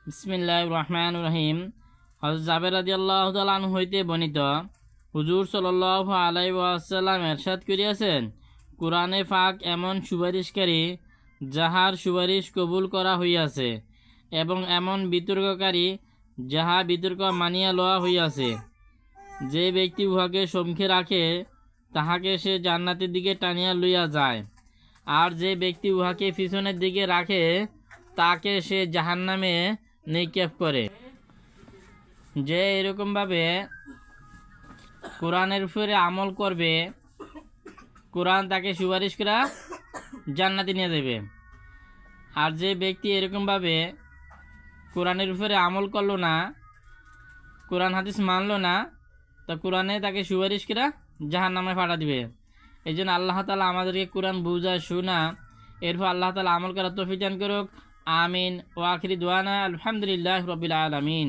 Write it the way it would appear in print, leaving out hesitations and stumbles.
বিসমিল্লাহির রহমানির রহিম। হযরত জাবের রাদিয়াল্লাহু তাআলা আনহু হইতে বর্ণিত, হুজুর সাল্লাল্লাহু আলাইহি ওয়াসাল্লাম ইরশাদ করিয়াছেন, কুরআনে পাক এমন সুপারিশকারী যাহার সুপারিশ কবুল করা হইয়াছে, এবং এমন বিতর্ককারী যাহা বিতর্ক মানিয়া লওয়া হইয়াছে। যে ব্যক্তি উহাকে সম্মুখে রাখে তাহাকে সে জান্নাতের দিকে টানিয়া লইয়া যায়, আর যে ব্যক্তি উহাকে পিছনের দিকে রাখে তাকে সে জাহান্নামে নিক্ষেপ করে। যে এরকমভাবে কোরআনের উপরে আমল করবে, কোরআন তাকে সুপারিশ করা জান্নাতে নিয়ে যাবে। আর যে ব্যক্তি এরকমভাবে কোরআনের উপরে আমল করলো না, কোরআন হাদিস মানলো না, তা কোরআনে তাকে সুপারিশ করা জাহান্নামে পাঠা দিবে। এই জন্য আল্লাহ তাআলা আমাদেরকে কোরআন বুঝা শোনা, এরপর আল্লাহ তাআলা আমল করার তৌফিক দান করুক। আমিন। ওয়া আখিরি দুআনা আলহামদুলিল্লাহি রাব্বিল আলামিন।